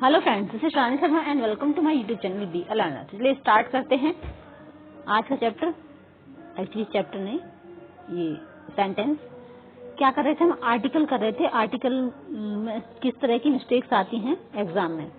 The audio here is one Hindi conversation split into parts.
Hello friends, this is Rani Sharma and welcome to my YouTube channel be a learner. चलिए स्टार्ट करते हैं आज का चैप्टर। एक्चुअली चैप्टर नहीं, ये सेंटेंस। क्या कर रहे थे हम? आर्टिकल कर रहे थे। आर्टिकल में किस तरह की मिस्टेक्स आती हैं एग्जाम में।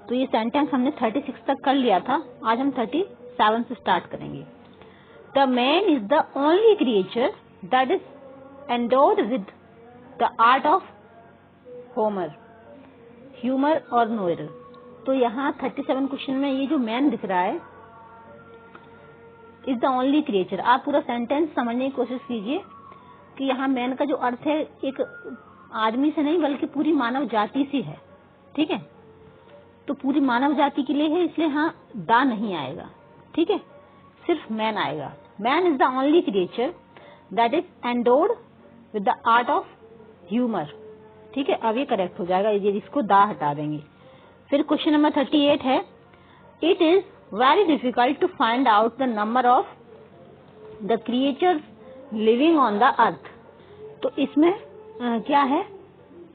तो ये सेंटेंस हमने 36 तक कर लिया था। आज हम 37 से स्टार्ट करेंगे। The man is the only creature that is endowed with the art of homer, humour और नो एरर। तो यहाँ 37 क्वेश्चन में ये जो मैन दिख रहा है, इज द ओनली क्रिएचर। आप पूरा सेंटेंस समझने की कोशिश कीजिए कि यहाँ मैन का जो अर्थ है एक आदमी से नहीं बल्कि पूरी मानव जाति से है। ठीक है, तो पूरी मानव जाति के लिए है, इसलिए हाँ दा नहीं आएगा। ठीक है, सिर्फ मैन आएगा। Man is the only creature that is endowed with the art of humour. ठीक है, अब ये करेक्ट हो जाएगा, ये इसको दा हटा देंगे। फिर क्वेश्चन नंबर 38 है, it is very difficult to find out the number of the creatures living on the earth. तो इसमें क्या है,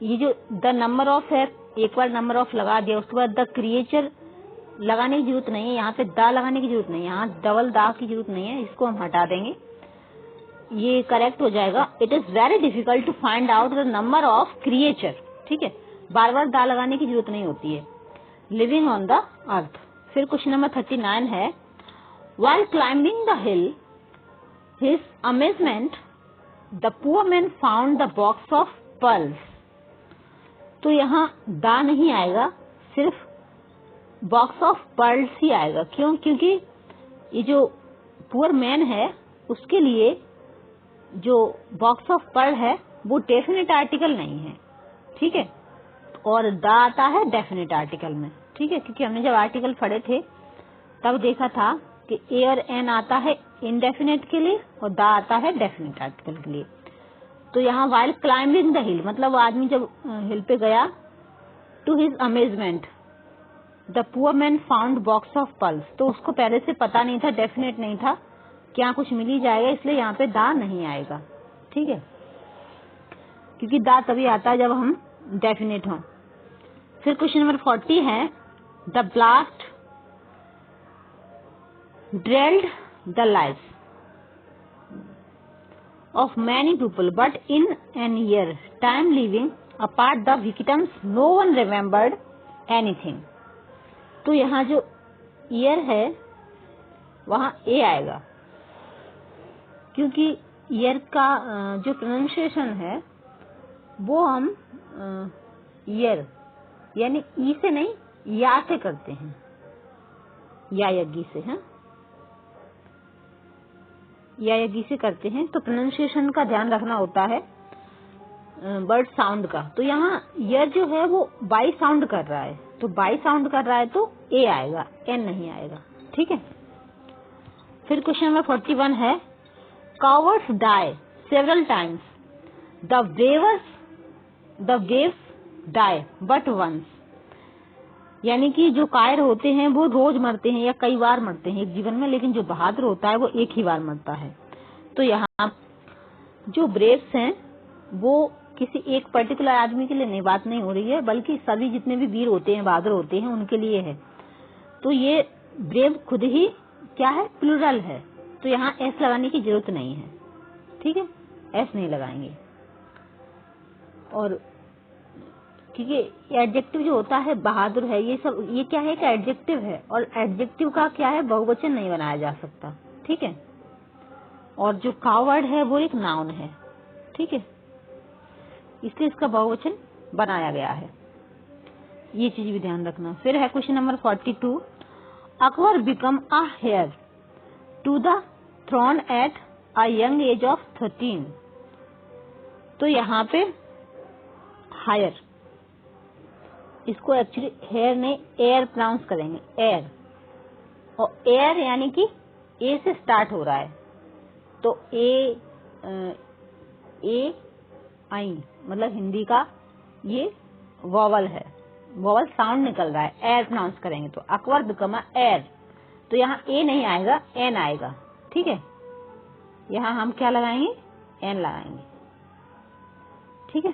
ये जो द नंबर ऑफ है, एक बार नंबर ऑफ लगा दिया, उसके बाद द क्रिएचर लगाने की जरूरत नहीं है, यहाँ पे दा लगाने की जरूरत नहीं है, यहाँ डबल दा की जरूरत नहीं है, इसको हम हटा देंगे, ये करेक्ट हो जाएगा। It is very difficult to find out the number of creature. ठीक है, बार बार दा लगाने की जरूरत नहीं होती है, लिविंग ऑन द अर्थ। फिर क्वेश्चन नंबर 39 है, while climbing the hill his amazement the poor man found the box of pearls. तो यहाँ दा नहीं आएगा, सिर्फ बॉक्स ऑफ पर्ल्स ही आएगा। क्यों? क्योंकि ये जो पुअर मैन है उसके लिए जो बॉक्स ऑफ पर्ल है वो डेफिनेट आर्टिकल नहीं है। ठीक है, और दा आता है डेफिनेट आर्टिकल में। ठीक है, क्योंकि हमने जब आर्टिकल पढ़े थे तब देखा था कि ए और एन आता है इनडेफिनेट के लिए और दा आता है डेफिनेट आर्टिकल के लिए। तो यहाँ वाइल क्लाइंबिंग द हिल मतलब आदमी जब हिल पे गया, to his amazement the poor man found box of pearls, तो उसको पहले से पता नहीं था, डेफिनेट नहीं था, क्या कुछ मिल ही जाएगा, इसलिए यहाँ पे दा नहीं आएगा। ठीक है, क्योंकि दा तभी आता है जब हम डेफिनेट हों। फिर क्वेश्चन नंबर 40 है, the blast drilled the life of many people but in an year time living apart the victims no one remembered anything. तो यहाँ जो ईयर है वहाँ ए आएगा, क्योंकि ईयर का जो प्रोनाउंसिएशन है वो हम ईयर यानी ई से नहीं या से करते हैं, या यज्ञी से है, या यज्ञी से करते हैं। तो प्रोनाउंसिएशन का ध्यान रखना होता है वर्ड साउंड का। तो यहाँ ईयर जो है वो बाई साउंड कर रहा है, तो बाई साउंड कर रहा है तो ए आएगा, एन नहीं आएगा। ठीक है, फिर क्वेश्चन नंबर 41 है, cowards die several times, the waves die but once। यानी कि जो कायर होते हैं वो रोज मरते हैं या कई बार मरते हैं एक जीवन में, लेकिन जो बहादुर होता है वो एक ही बार मरता है। तो यहाँ जो ब्रेव्स हैं वो किसी एक पर्टिकुलर आदमी के लिए नहीं, बात नहीं हो रही है, बल्कि सभी जितने भी वीर होते हैं, बहादुर होते हैं, उनके लिए है। तो ये ब्रेव खुद ही क्या है, प्लूरल है, तो यहाँ एस लगाने की जरूरत नहीं है। ठीक है, एस नहीं लगाएंगे। और क्योंकि एडजेक्टिव जो होता है बहादुर है, ये सब ये क्या है कि एडजेक्टिव है, और एडजेक्टिव का क्या है, बहुवचन नहीं बनाया जा सकता। ठीक है, और जो कावर्ड है वो एक नाउन है। ठीक है, इसलिए इसका बहुवचन बनाया गया है, ये चीज भी ध्यान रखना। फिर है question number 42, Akbar become a heir to the throne at a young age of 13। तो यहाँ पे हायर, इसको एक्चुअली हेयर नहीं एयर प्रोनाउंस करेंगे, एयर। और एयर यानी कि ए से स्टार्ट हो रहा है, तो ए आई मतलब हिंदी का ये वॉवल है, वॉवल साउंड निकल रहा है, एयर प्रोनाउंस करेंगे। तो अकबर बिकम अ एयर, तो यहाँ ए नहीं आएगा, एन आएगा। ठीक है, यहाँ हम क्या लगाएंगे, एन लगाएंगे। ठीक है,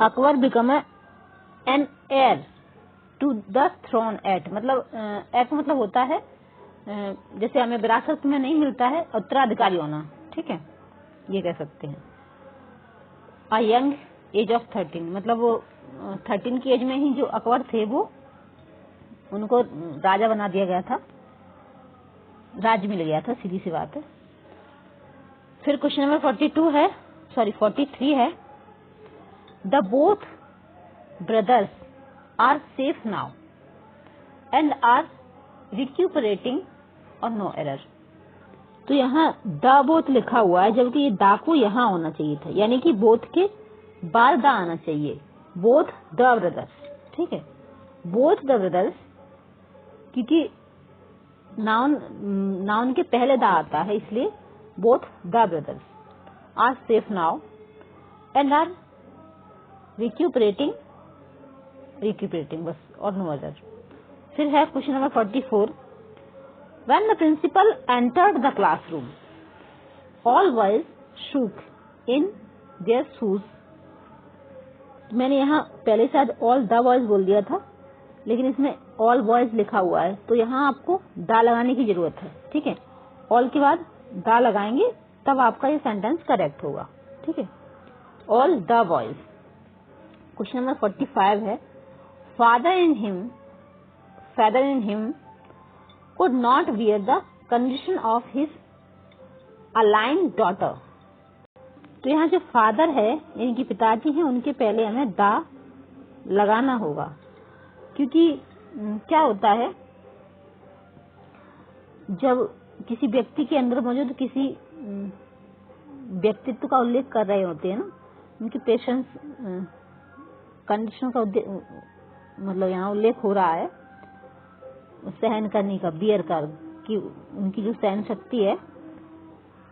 Akbar become an air to the throne at, मतलब एट मतलब होता है जैसे हमें विरासत में नहीं मिलता है उत्तराधिकारी होना, ठीक है, ये कह सकते हैं। अ यंग एज ऑफ 13, मतलब वो 13 की एज में ही जो अकबर थे वो उनको राजा बना दिया गया था, राज्य मिल गया था, सीधी सी बात है। फिर क्वेश्चन नंबर 43 है, the both brothers are safe now and are recuperating और नो एरर। तो यहाँ द बोथ लिखा हुआ है, जबकि ये दा को यहाँ होना चाहिए था, यानी कि बोथ के बाद दा आना चाहिए, बोथ द ब्रदर्स, ठीक है, बोथ द ब्रदर्स, क्योंकि नाउन के पहले दा आता है, इसलिए both the brothers are safe now and are recuperating बस, और नो अदर। फिर है question number 44, when the principal entered the classroom all boys shook in their shoes. मैंने यहाँ पहले शायद ऑल द बॉयज बोल दिया था, लेकिन इसमें ऑल बॉयज लिखा हुआ है, तो यहाँ आपको दा लगाने की जरूरत है, ठीक है, ऑल के बाद दा लगाएंगे तब आपका ये सेंटेंस करेक्ट होगा, ठीक है, all the boys. Question number 45 है, father in him could not bear the condition of his aligned daughter। तो यहाँ जो फादर है यानी कि पिताजी हैं, उनके पहले हमें दा लगाना होगा, क्योंकि क्या होता है जब किसी व्यक्ति के अंदर मौजूद किसी व्यक्तित्व का उल्लेख कर रहे होते हैं ना, उनकी पेशेंस कंडीशन का मतलब यहाँ उल्लेख हो रहा है सहन करने का, बियर कर कि उनकी जो सहन शक्ति है,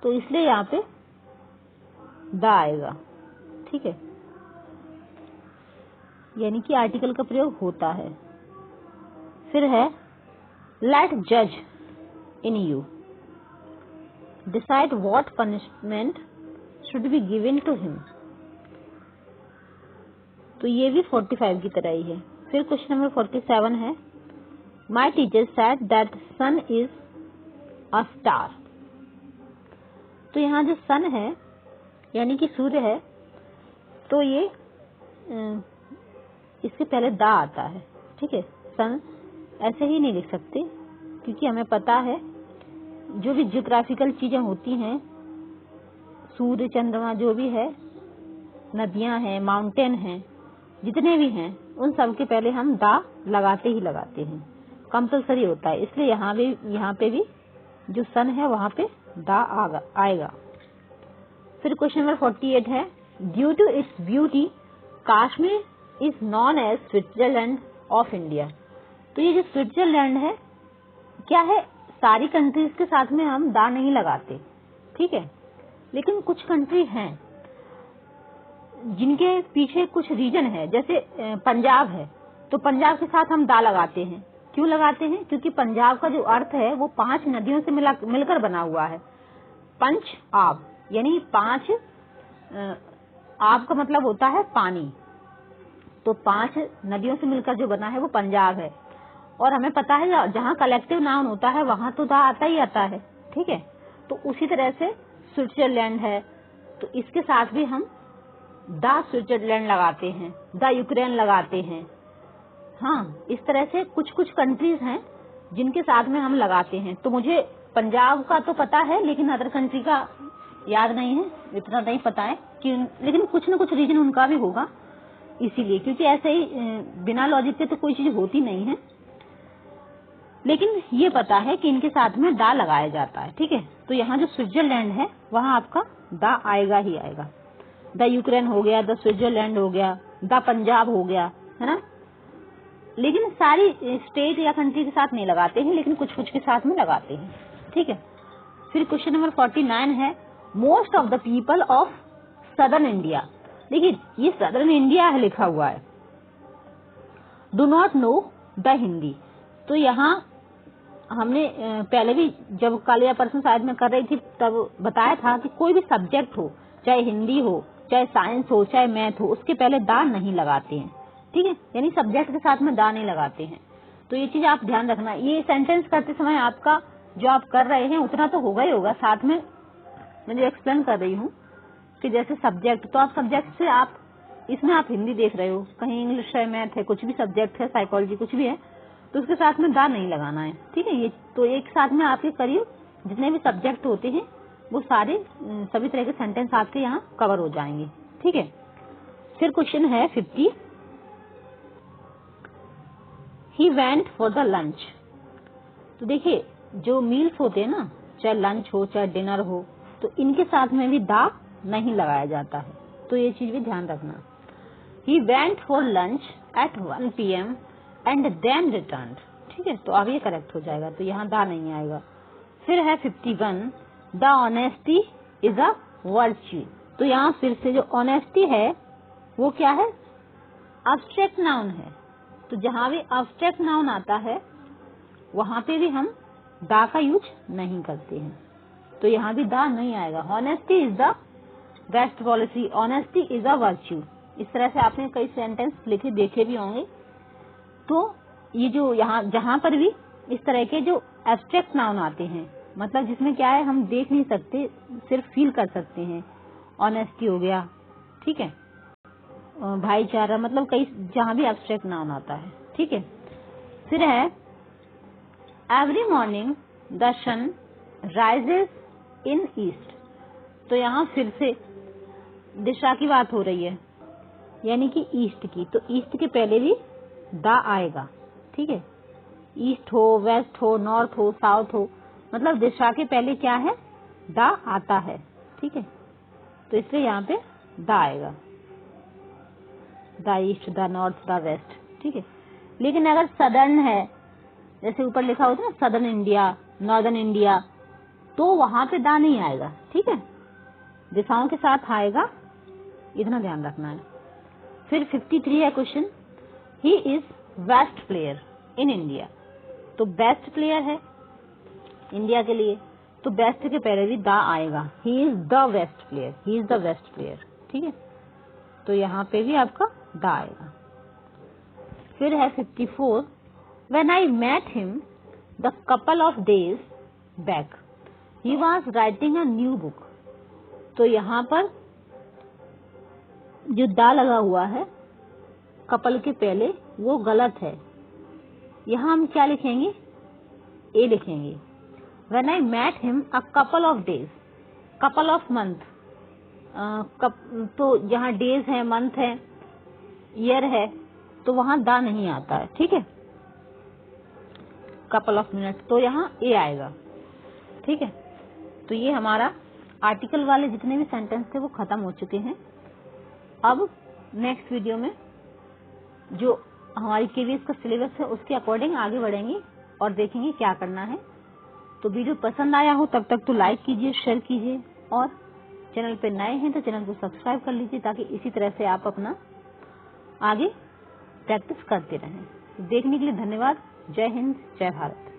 तो इसलिए यहाँ पे दा आएगा, ठीक है, यानी कि आर्टिकल का प्रयोग होता है। फिर है लेट जज in you decide what punishment should be given to him. तो ये भी 45 की तरह ही है। फिर क्वेश्चन नंबर 47 है, my teacher said that sun is a star. तो यहाँ जो सन है यानी कि सूर्य है, तो ये इससे पहले दा आता है, ठीक है, सन ऐसे ही नहीं लिख सकते, क्योंकि हमें पता है जो भी जियोग्राफिकल चीजें होती हैं, सूर्य चंद्रमा जो भी है, नदियां हैं, माउंटेन हैं, जितने भी हैं, उन सब के पहले हम दा लगाते ही लगाते हैं, कंपलसरी होता है, इसलिए यहाँ पे भी जो सन है वहां पे दा आएगा। फिर क्वेश्चन नंबर 48 है, due to its beauty Kashmir is known as Switzerland of India. तो ये जो स्विट्जरलैंड है क्या है, सारी कंट्रीज के साथ में हम दा नहीं लगाते, ठीक है, लेकिन कुछ कंट्री हैं जिनके पीछे कुछ रीजन है, जैसे पंजाब है, तो पंजाब के साथ हम दा लगाते हैं। क्यों लगाते हैं? क्योंकि पंजाब का जो अर्थ है वो 5 नदियों से मिलकर बना हुआ है, पंच आब, यानी 5 आब का मतलब होता है पानी, तो 5 नदियों से मिलकर जो बना है वो पंजाब है। और हमें पता है जहाँ कलेक्टिव नाउन होता है वहां तो दा आता ही आता है, ठीक है, तो उसी तरह से स्विट्जरलैंड है, तो इसके साथ भी हम दा स्विट्जरलैंड लगाते हैं, दा यूक्रेन लगाते हैं। हाँ, इस तरह से कुछ कुछ कंट्रीज हैं जिनके साथ में हम लगाते हैं। तो मुझे पंजाब का तो पता है, लेकिन अदर कंट्री का याद नहीं है, इतना नहीं पता है कि, लेकिन कुछ न कुछ रीजन उनका भी होगा, इसीलिए, क्योंकि ऐसे ही बिना लॉजिक के तो कोई चीज होती नहीं है, लेकिन ये पता है कि इनके साथ में दा लगाया जाता है, ठीक है। तो यहाँ जो स्विट्जरलैंड है वहाँ आपका दा आएगा ही आएगा, द यूक्रेन हो गया, द स्विट्जरलैंड हो गया, द पंजाब हो गया, है ना, लेकिन सारी स्टेट या कंट्री के साथ नहीं लगाते हैं, लेकिन कुछ कुछ के साथ में लगाते हैं, ठीक है। फिर क्वेश्चन नंबर 49 है, most of the people of southern India. देखिए ये सदर्न इंडिया है लिखा हुआ है, do not know the Hindi. तो यहाँ हमने पहले भी जब कल या परसों शायद मैं कर रही थी तब बताया था कि कोई भी सब्जेक्ट हो, चाहे हिंदी हो, चाहे साइंस हो, चाहे मैथ हो, उसके पहले दा नहीं लगाते हैं, ठीक है, यानी सब्जेक्ट के साथ में दा नहीं लगाते हैं। तो ये चीज आप ध्यान रखना। ये सेंटेंस करते समय आपका जो आप कर रहे हैं उतना तो होगा ही होगा, साथ में मैं जो एक्सप्लेन कर रही हूँ कि जैसे सब्जेक्ट, तो आप सब्जेक्ट से आप इसमें आप हिंदी देख रहे हो, कहीं इंग्लिश है, मैथ है, कुछ भी सब्जेक्ट है, साइकोलॉजी कुछ भी है, तो उसके साथ में दा नहीं लगाना है। ठीक है, ये तो एक साथ में आपके करीब जितने भी सब्जेक्ट होते हैं वो सारे सभी तरह के सेंटेंस आपके यहाँ कवर हो जाएंगे। ठीक है, फिर क्वेश्चन है 50, ही वेंट फॉर द लंच। तो देखिए जो मील्स होते हैं ना, चाहे लंच हो चाहे डिनर हो, तो इनके साथ में भी दा नहीं लगाया जाता है, तो ये चीज भी ध्यान रखना। He went for lunch at 1 PM and then returned. ठीक है, तो अब ये करेक्ट हो जाएगा, तो यहाँ दा नहीं आएगा। फिर है 51, the honesty is a virtue. तो यहाँ फिर से जो ऑनेस्टी है वो क्या है, एब्स्ट्रैक्ट नाउन है। तो जहां भी एब्स्ट्रैक्ट नाउन आता है वहां पे भी हम दा का यूज नहीं करते हैं, तो यहाँ भी दा नहीं आएगा। Honesty is the best policy, honesty is a virtue, इस तरह से आपने कई सेंटेंस लिखे देखे भी होंगे। तो ये जो यहाँ जहां पर भी इस तरह के जो एब्स्ट्रैक्ट नाउन आते हैं, मतलब जिसमें क्या है हम देख नहीं सकते, सिर्फ फील कर सकते हैं, ऑनेस्टी हो गया। ठीक है, भाईचारा, मतलब कई जहां भी एब्स्ट्रैक्ट नाउन आता है। ठीक है, फिर है every morning the sun rises in east. तो यहाँ फिर से दिशा की बात हो रही है, यानी कि ईस्ट की, तो ईस्ट के पहले भी दा आएगा। ठीक है, ईस्ट हो, वेस्ट हो, नॉर्थ हो, साउथ हो, मतलब दिशा के पहले क्या है, दा आता है। ठीक है, तो इसलिए यहाँ पे दा आएगा, the east, the north, the west. ठीक है, लेकिन अगर सदर्न है, जैसे ऊपर लिखा होता है ना सदर्न इंडिया, नॉर्दर्न इंडिया, तो वहां पे दा नहीं आएगा। ठीक है, दिशाओं के साथ आएगा, इतना ध्यान रखना है। फिर 53 है question, he is best player in India. तो बेस्ट प्लेयर है इंडिया के लिए, तो बेस्ट के पहले भी दा आएगा, he is the best player, he is the best player. ठीक है, तो यहाँ पे भी आपका दा आएगा। फिर है 54, when I met him the couple of days back he was writing a new book. तो यहाँ पर जो दा लगा हुआ है कपल के पहले वो गलत है, यहाँ हम क्या लिखेंगे, ए लिखेंगे। When I met him a couple of days, couple of month, तो यहाँ डेज है, मंथ है, ईयर है, तो वहां दा नहीं आता है। ठीक है, कपल ऑफ मिनट, तो यहाँ ए आएगा। ठीक है, तो ये हमारा आर्टिकल वाले जितने भी सेंटेंस थे वो खत्म हो चुके हैं। अब नेक्स्ट वीडियो में जो हमारी केवीएस का सिलेबस है उसके अकॉर्डिंग आगे बढ़ेंगे और देखेंगे क्या करना है। तो वीडियो पसंद आया हो तब तक तो लाइक कीजिए, शेयर कीजिए, और चैनल पे नए हैं तो चैनल को सब्सक्राइब कर लीजिए, ताकि इसी तरह से आप अपना आगे प्रैक्टिस करते रहें। देखने के लिए धन्यवाद। जय हिंद, जय भारत।